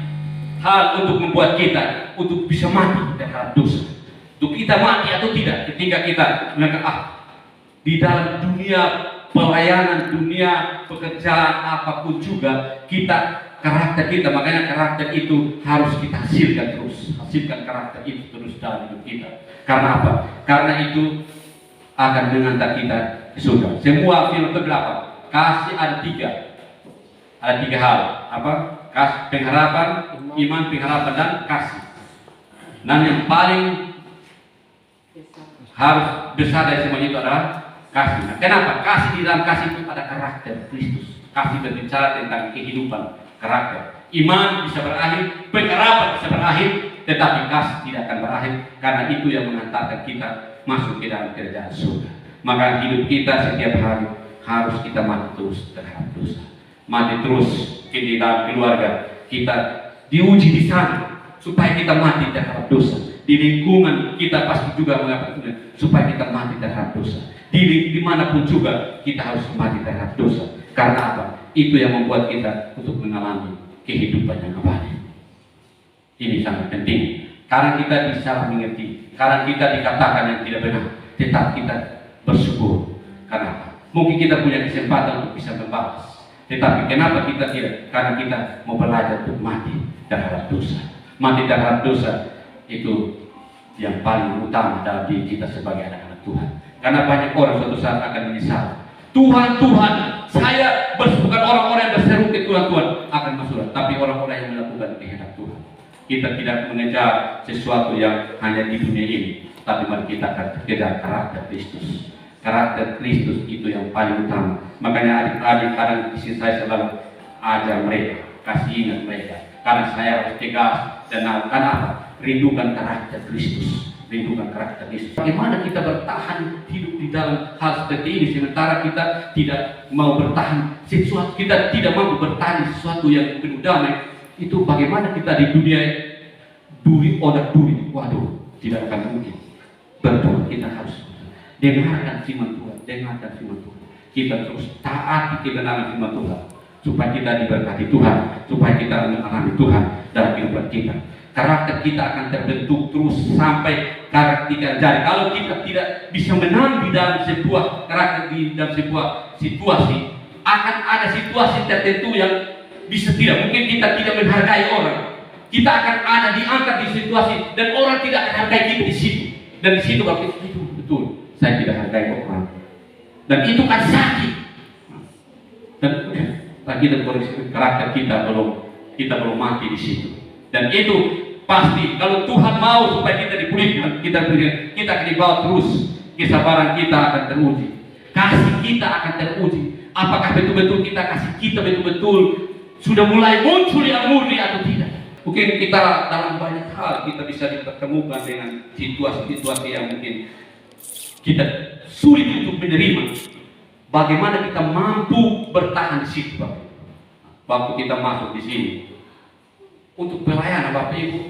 hal untuk membuat kita untuk bisa mati terhadap dosa. Untuk kita mati atau tidak, ketika kita di dalam dunia pelayanan, dunia pekerjaan apapun juga, kita karakter kita, makanya karakter itu harus kita hasilkan terus, hasilkan karakter itu terus dalam hidup kita. Karena apa? Karena itu akan mengantar kita ke surga. Semua firman Tuhan berapa? Kasih ada tiga hal. Apa? Kasih, pengharapan, iman, pengharapan, dan kasih. Dan yang paling harus besar dari semua itu adalah kasih. Nah, kenapa? Kasih, di dalam kasih itu ada karakter Kristus. Kasih berbicara tentang kehidupan, karakter. Iman bisa berakhir, pengharapan bisa berakhir, tetapi kasih tidak akan berakhir, karena itu yang mengantarkan kita masuk ke dalam kerajaan surga. Maka hidup kita setiap hari harus kita mati terus terhadap dosa, mati terus di dalam keluarga kita, diuji di sana supaya kita mati terhadap dosa. Di lingkungan kita pasti juga mengatakan supaya kita mati terhadap dosa. Di manapun juga kita harus mati terhadap dosa. Karena apa? Itu yang membuat kita untuk mengalami kehidupan yang abadi. Ini sangat penting. Karena kita bisa mengerti, karena kita dikatakan yang tidak benar, tetap kita bersyukur. Karena apa? Mungkin kita punya kesempatan untuk bisa membalas, tetapi kenapa kita tidak? Karena kita mau belajar untuk mati terhadap dosa. Mati terhadap dosa itu yang paling utama dalam diri kita sebagai anak-anak Tuhan. Karena banyak orang suatu saat akan menyesal. Tuhan, saya bukan orang-orang yang berseru ke Tuhan akan masuk, tapi orang-orang yang melakukan kehendak Tuhan. Kita tidak mengejar sesuatu yang hanya di dunia ini, tapi mari kita akan kejar karakter Kristus. Karakter Kristus itu yang paling utama. Makanya adik-adik kadang di sini saya selalu ajar mereka, kasih ingat mereka. Karena saya harus tegas dan karena apa? Rindukan karakter Kristus, rindukan karakter Kristus. Bagaimana kita bertahan hidup di dalam hal seperti ini sementara kita tidak mau bertahan sesuatu, kita tidak mampu bertahan sesuatu yang penuh damai. Itu bagaimana kita di dunia duri, waduh, tidak akan mungkin. Betul, kita harus dengarkan firman Tuhan, kita terus taati kebenaran firman Tuhan, supaya kita diberkati Tuhan, supaya kita mengalami Tuhan dalam kehidupan kita. Karakter kita akan terbentuk terus sampai karakter kita jadi. Kalau kita tidak bisa menang di dalam sebuah karakter, di dalam sebuah situasi, akan ada situasi tertentu yang bisa tidak, mungkin kita tidak menghargai orang. Kita akan ada diangkat di situasi dan orang tidak akan hargai kita di situ. Dan di situ kalau itu betul, saya tidak hargai orang. Dan itu kan sakit. Dan kita karakter kita belum mati di situ. Dan itu pasti kalau Tuhan mau supaya kita dipulihkan, kita akan dibawa terus. Kesabaran kita akan teruji, kasih kita akan teruji. Apakah betul-betul kita kasih kita betul-betul sudah mulai muncul yang murni atau tidak? Mungkin kita dalam banyak hal kita bisa dipertemukan dengan situasi-situasi yang mungkin kita sulit untuk menerima. Bagaimana kita mampu bertahan di situ, Bapak? Waktu kita masuk di sini untuk pelayanan, Bapak Ibu,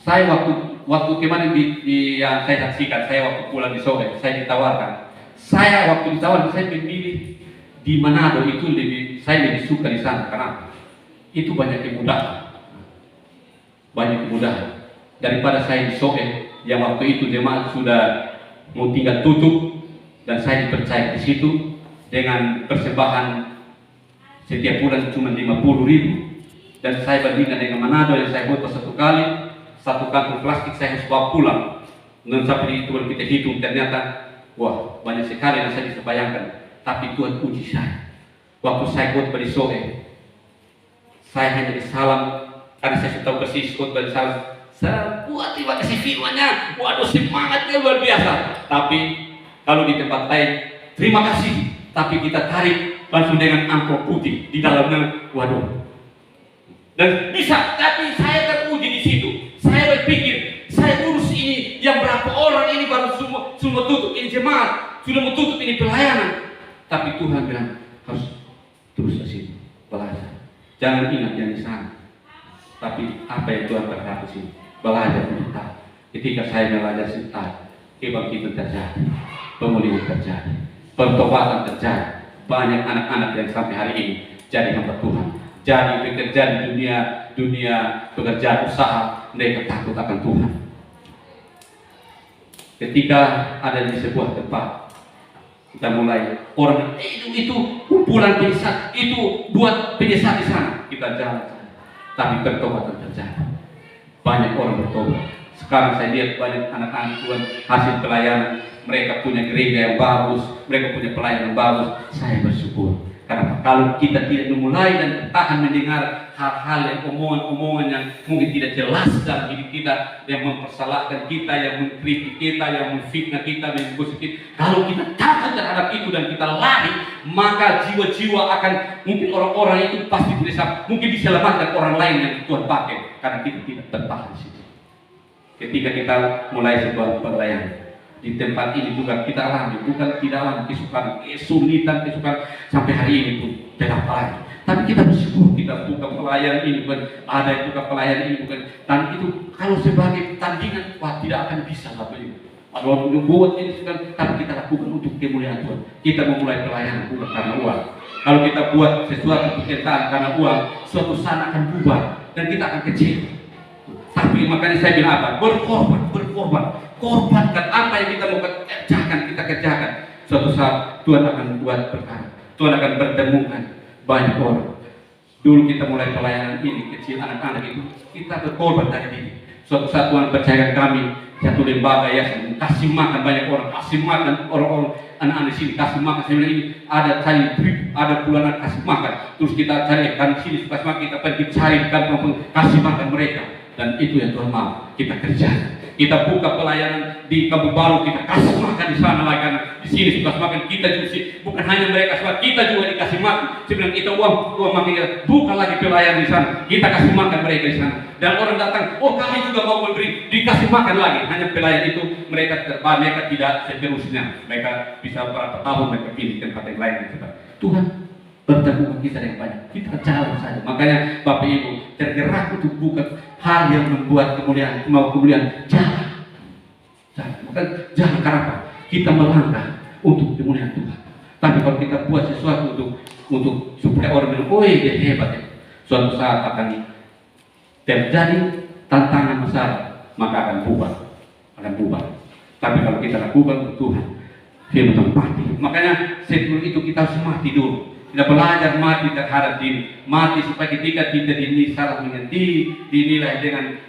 saya waktu waktu kemarin yang saya saksikan, saya waktu pulang di sore, saya ditawarkan. Saya waktu ditawarkan, saya memilih di Manado itu saya lebih suka di sana karena itu banyak kemudahan, daripada saya di Soe yang waktu itu jemaat sudah mau tinggal tutup dan saya dipercaya di situ dengan persembahan setiap bulan cuma 50.000 dan saya bandingkan dengan Manado yang saya buat satu kali satu kantong plastik saya harus bawa pulang dan sampai itu kita hitung ternyata wah banyak sekali yang saya bisa bayangkan. Tapi Tuhan uji saya. Waktu saya khotbah di Soe, saya hanya disalam karena saya tahu persis khotbah di salam. Saya buat terima kasih firman-Nya. Waduh semangatnya luar biasa. Tapi kalau di tempat lain, terima kasih. Tapi kita tarik langsung dengan amplop putih di dalamnya. Waduh. Dan bisa, tapi saya teruji di situ. Saya berpikir, saya urus ini yang berapa orang ini baru semua tutup ini jemaat, sudah mau tutup ini pelayanan. Tapi Tuhan bilang harus terus ke situ, belajar. Jangan ingat yang di sana. Tapi apa yang Tuhan berkata sini, belajar mental. Ketika saya belajar sebentar, kebangkitan terjadi, pemulihan terjadi, pertobatan terjadi. Banyak anak-anak yang sampai hari ini jadi hamba Tuhan, jadi bekerja di dunia pekerjaan usaha, mereka takut akan Tuhan. Ketika ada di sebuah tempat, kita mulai orang itu kumpulan penyesat, itu buat penyesat di sana, kita jalan. Tapi pertobatan terjadi, banyak orang bertobat. Sekarang saya lihat banyak anak-anak Tuhan hasil pelayanan, mereka punya gereja yang bagus, mereka punya pelayanan yang bagus. Saya bersyukur. Karena kalau kita tidak memulai dan bertahan mendengar hal-hal yang omongan-omongan yang mungkin tidak jelas dalam hidup kita, yang mempersalahkan kita, yang mengkritik kita, yang menfitnah kita, yang positif. Kalau kita takut terhadap itu dan kita lari, maka jiwa-jiwa akan mungkin orang-orang itu pasti bisa mungkin diselamatkan orang lain yang Tuhan pakai karena kita tidak bertahan di situ. Ketika kita mulai sebuah pelayanan di tempat ini juga kita alami, bukan tidak alami kesulitan sampai hari ini pun tidak lagi. Tapi kita bersyukur kita buka pelayanan ini, bukan ada yang buka pelayanan ini, bukan. Dan itu kalau sebagai tandingan, wah tidak akan bisa lah begitu. Kalau membuat ini kan, tapi kita lakukan untuk kemuliaan Tuhan. Kita memulai pelayanan bukan karena uang. Kalau kita buat sesuatu pekerjaan karena uang, suatu saat akan bubar dan kita akan kecewa. Tapi makanya saya bilang apa? Berkorban. Korbankan apa yang kita mau kerjakan. Suatu saat Tuhan akan buat perkara. Tuhan akan bertemukan banyak orang. Dulu kita mulai pelayanan ini kecil anak-anak itu kita berkorban dari diri. Suatu saat Tuhan percayakan kami satu lembaga ya, kasih makan banyak orang, kasih makan orang-orang anak-anak sini, kasih makan. Saya bilang ini ada cari trip, ada bulanan kasih makan. Terus kita cari kan sini suka makan, kita pergi cari kampung kasih makan mereka. Dan itu yang Tuhan mau kita kerjakan. Kita buka pelayanan di Kampung Baru, kita kasih makan di sana lagi karena di sini suka makan kita juga bukan hanya mereka semua, kita juga dikasih makan. Sebenarnya kita uang makan kita buka lagi pelayanan di sana, kita kasih makan mereka di sana. Dan orang datang, oh kami juga mau memberi, dikasih makan lagi. Hanya pelayan itu mereka tidak seterusnya, mereka bisa berapa tahun mereka pilih tempat yang lain. Tuhan bertemu kita yang banyak, kita jalan saja. Makanya Bapak Ibu tergerak untuk bukan hal yang membuat kemuliaan, jalan. Bukan jalan kenapa? Kita melangkah untuk kemuliaan Tuhan. Tapi kalau kita buat sesuatu untuk supaya orang bilang, oh dia hebat ya. Suatu saat akan terjadi tantangan masalah, maka akan bubar. Tapi kalau kita lakukan untuk Tuhan, firman mati. Makanya sebelum itu kita harus mati dulu. Kita belajar mati terhadap diri, mati supaya ketika kita dinilai dengan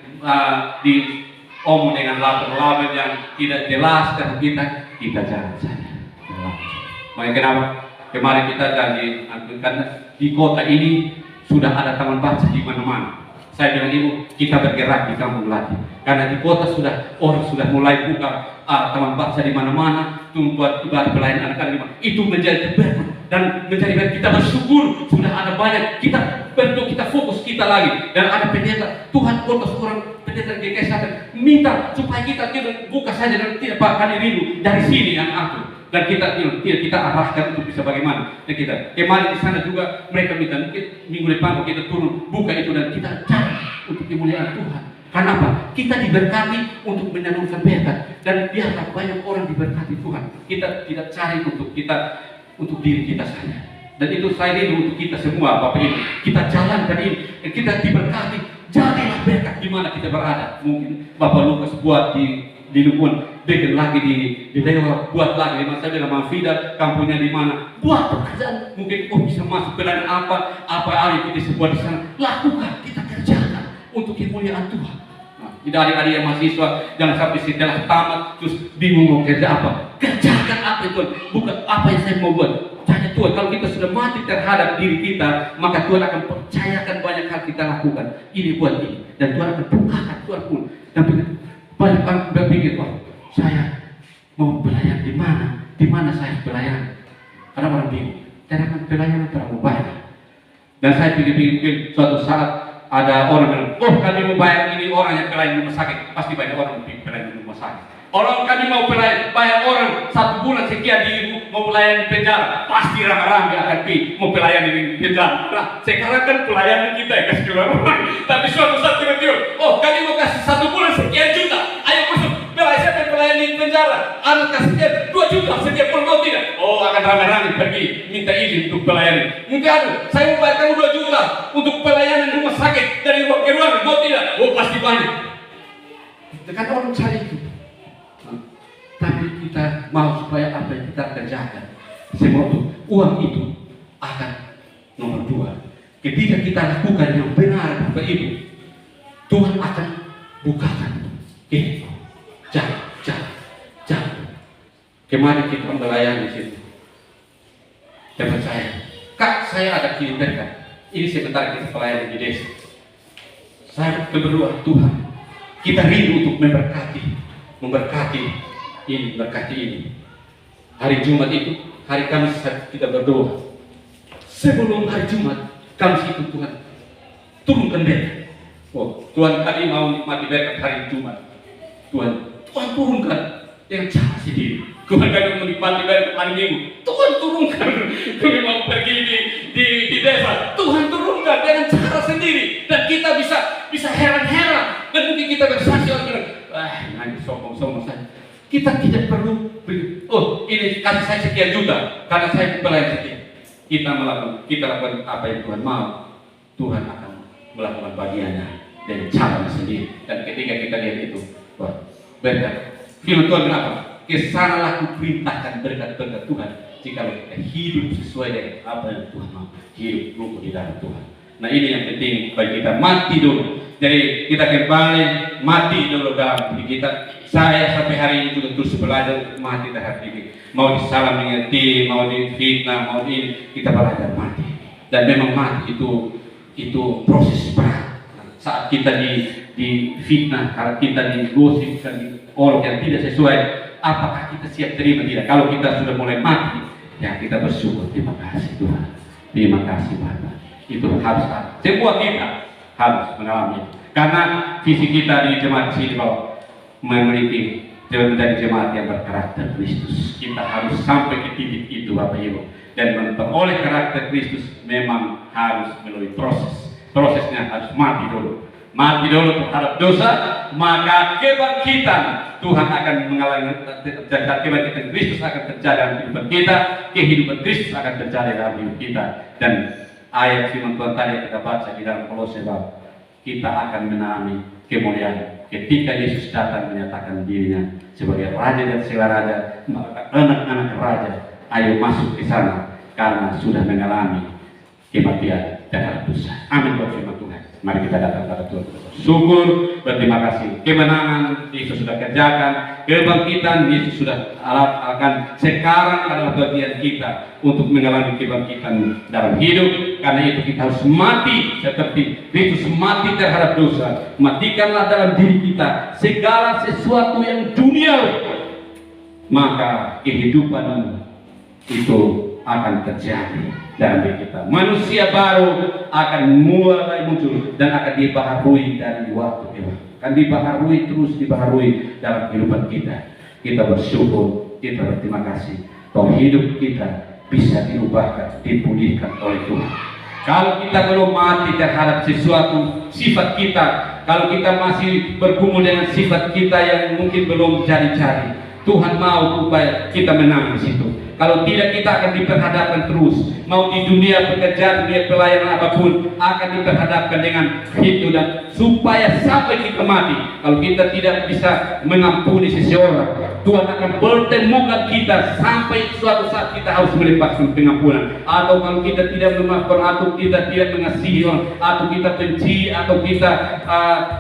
diomong dengan label-label yang tidak jelas dan kita jalan saja. Makanya kenapa kemarin kita janji karena di kota ini sudah ada taman baca di mana-mana. Saya bilang ibu kita bergerak di kampung lagi karena di kota orang sudah mulai buka taman baca di mana-mana, buat ibadah pelayanan anak-anak itu menjadi berkat dan menjadi kita bersyukur sudah ada banyak kita fokus kita lagi dan ada pendeta Tuhan kota seorang pendeta GKS minta supaya kita buka saja dan tidak pakai rindu dari sini yang aku dan kita arahkan untuk bisa bagaimana dan kita kemarin di sana juga mereka minta mungkin minggu depan kita turun buka itu dan kita cari untuk kemuliaan Tuhan Karena apa? Kita diberkati untuk menyalurkan berkat, dan biarlah banyak orang diberkati Tuhan. Kita tidak cari untuk diri kita saja. Dan itu saya rindu untuk kita semua, Bapak Ibu. Kita jalankan ini, kita diberkati. Jadilah berkat di mana kita berada. Mungkin Bapak Lukas buat di Lubun, bikin lagi di Dewa, buat lagi di Mas Abel, Mang Fidal, kampungnya di mana, buat pekerjaan. Mungkin bisa masuk ke dalam apa yang kita sebuah di sana, lakukan, kita kerjakan untuk kemuliaan Tuhan. Nah, tidak adik-adik yang mahasiswa, jangan sampai setelah tamat terus bingung mau kerja apa. Kerjakan apa itu, bukan apa yang saya mau buat. Tanya Tuhan, kalau kita sudah mati terhadap diri kita, maka Tuhan akan percayakan banyak hal kita lakukan. Ini buat ini, dan Tuhan akan bukakan Tuhan pun. Dan banyak orang berpikir, wah, saya mau pelayan di mana? Di mana saya pelayan? Karena orang bingung, karena pelayanan terlalu banyak. Dan saya pikir-pikir suatu saat ada orang bilang, oh kami mau bayar ini orang yang pelayan di rumah sakit. Pasti banyak orang yang pelayan di rumah sakit. Orang kami mau bayar orang 1 bulan sekian mau pelayan di penjara. Pasti ramai-ramai akan mau pelayan di penjara. Nah, sekarang kan pelayanan kita ya kasih keluar orang. Tapi suatu saat tiba-tiba, oh kami mau kasih 1 bulan sekian juta. Ayo masuk, siapa yang pelayan di penjara? Anu kasih 2 juta setiap bulan, mau tidak? Oh akan ramai-ramai pergi minta izin untuk pelayanan. Mungkin saya mau bayar kamu 2 juta untuk pelayanan di rumah sakit dari ruang ke ruang, mau tidak? Oh pasti banyak. Dekat orang cari itu. Tapi kita mau supaya apa yang kita kerjakan, semua uang itu akan nomor 2. Ketika kita lakukan yang benar, Bapak Ibu, Tuhan akan bukakan itu. Jangan. Kemarin kita melayani di situ. Dapat saya, Kak, saya ada kirim berkat. Ini sebentar kita pelayanan di desa. Saya berdoa, Tuhan, kita rindu untuk memberkati ini. Hari Jumat itu, hari Kamis kita berdoa. Sebelum hari Jumat, Kamis itu Tuhan turunkan berkat. Oh, Tuhan tadi mau nikmati berkat hari Jumat. Tuhan turunkan dengan cara sendiri. Tuhan kadang menikmati berkat hari Minggu. Tuhan turunkan. Kami mau pergi di desa. Tuhan turunkan dengan cara sendiri. Dan kita bisa heran-heran. Dan mungkin kita bersaksi orang bilang, nanti sombong saja. Kita tidak perlu oh ini kasih saya sekian juta karena saya pelayan sekian. Kita lakukan apa yang Tuhan mau. Tuhan akan melakukan bagiannya dengan cara sendiri. Dan ketika kita lihat itu, wah, berkat. Firman Tuhan kenapa? Kesanalah ku perintahkan berkat-berkat Tuhan jika kita hidup sesuai dengan apa yang Tuhan mau. Hidup lukuh di dalam Tuhan. Nah ini yang penting bagi kita, mati dulu. Jadi kita kembali mati dulu dalam diri kita. Saya sampai hari ini juga terus belajar untuk mati terhadap diri. Mau disalah mengerti, mau difitnah, mau kita belajar mati. Dan memang mati itu proses berat. Saat kita di fitnah, kalau kita digosipkan di orang yang tidak sesuai, apakah kita siap terima tidak? Kalau kita sudah mulai mati, ya kita bersyukur. Terima kasih Tuhan. Terima kasih Bapak. Itu harus semua kita harus mengalami. Karena visi kita di jemaat sini bahwa memiliki menjadi jemaat yang berkarakter Kristus. Kita harus sampai ke titik itu Bapak Ibu. Dan memperoleh karakter Kristus memang harus melalui proses. Prosesnya harus mati dulu terhadap dosa, maka kebangkitan Tuhan akan mengalami, kebangkitan Kristus akan terjadi dalam kehidupan kita, kehidupan Kristus akan terjadi dalam hidup kita. Dan ayat firman Tuhan tadi yang kita baca di dalam Kolose bahwa kita akan mengalami kemuliaan ketika Yesus datang menyatakan dirinya sebagai Raja dan segala Raja, maka anak-anak Raja ayo masuk ke sana karena sudah mengalami kematian terhadap dosa. Amin buat firman Tuhan. Mari kita datang kepada Tuhan. Syukur, berterima kasih. Kemenangan Yesus sudah kerjakan, kebangkitan Yesus sudah akan. Sekarang adalah bagian kita untuk mengalami kebangkitan dalam hidup. Karena itu kita harus mati seperti Yesus mati terhadap dosa. Matikanlah dalam diri kita segala sesuatu yang duniawi, maka kehidupan itu akan terjadi dalam diri kita. Manusia baru akan mulai muncul dan akan dibaharui dari waktu ke waktu. Akan dibaharui dalam kehidupan kita. Kita bersyukur, kita berterima kasih bahwa hidup kita bisa diubahkan, dipulihkan oleh Tuhan. Kalau kita belum mati terhadap sesuatu sifat kita kalau kita masih bergumul dengan sifat kita yang mungkin belum cari-cari, Tuhan mau supaya kita menang di situ. Kalau tidak, kita akan diperhadapkan terus. Mau di dunia pekerjaan, dunia pelayanan apapun, akan diperhadapkan dengan itu, dan supaya sampai kita mati. Kalau kita tidak bisa mengampuni seseorang, Tuhan akan pertemukan kita sampai suatu saat kita harus melepaskan pengampunan. Atau kalau kita tidak memaafkan, atau kita tidak mengasihi orang, atau kita benci, atau kita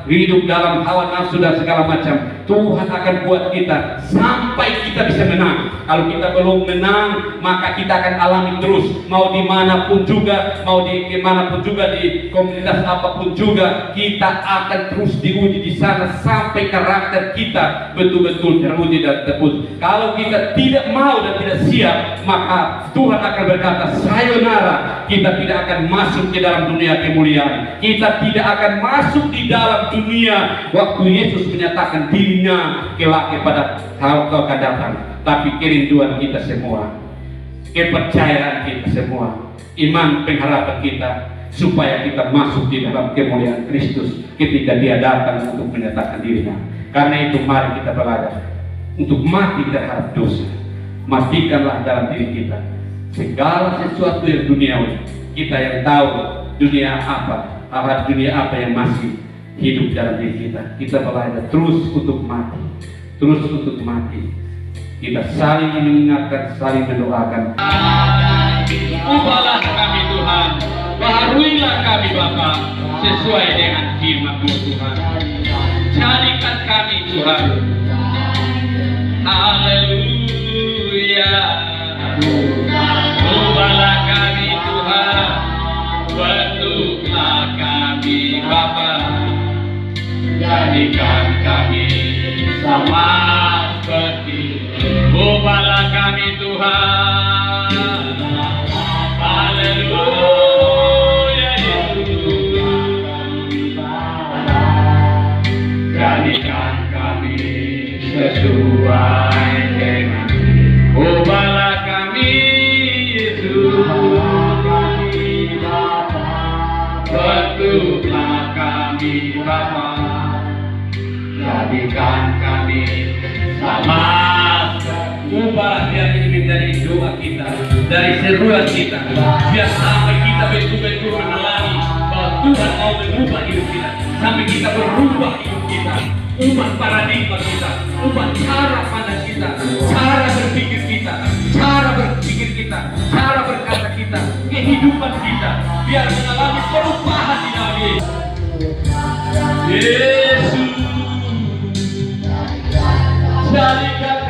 hidup dalam hawa nafsu dan segala macam, Tuhan akan buat kita sampai kita bisa menang. Kalau kita belum menang, maka kita akan alami terus. Mau dimanapun juga, mau dimanapun juga, di komunitas apapun juga, kita akan terus diuji di sana sampai karakter kita betul-betul teruji dan terputus. Kalau kita tidak mau dan tidak siap, maka Tuhan akan berkata, sayonara, kita tidak akan masuk ke dalam dunia kemuliaan. Kita tidak akan masuk di dalam dunia waktu Yesus menyatakan dirinya kelak kepada hal akan datang. Tapi kerinduan kita semua, kepercayaan kita semua, iman pengharapan kita, supaya kita masuk di dalam kemuliaan Kristus ketika Dia datang untuk menyatakan dirinya. Karena itu mari kita belajar untuk mati terhadap dosa. Matikanlah dalam diri kita segala sesuatu yang duniawi. Kita yang tahu dunia apa, dunia apa yang masih hidup dalam diri kita. Kita belajar terus untuk mati, terus untuk mati. Kita saling mengingatkan, saling mendoakan. Ubahlah kami Tuhan, baharuilah kami Bapa, sesuai dengan firman Tuhan. Jadikan kami Tuhan. Haleluya. Ubahlah kami Tuhan, bentuklah kami Bapa, jadikan kami sama seperti. Ubahlah kami Tuhan. Haleluya. Jadikan kami sesuai dengan. Ubahlah kami Yesus. Bentuklah kami Bapa, jadikan kami sama. Ubah biar ini menjadi doa kita, dari seruan kita, biar sampai kita betul-betul mengalami bahwa Tuhan mau mengubah hidup kita, sampai kita berubah hidup kita, ubah paradigma kita, ubah cara pandang kita, cara berpikir kita, cara berkata kita, kehidupan kita, biar mengalami perubahan di dalam Yesus. Jadikan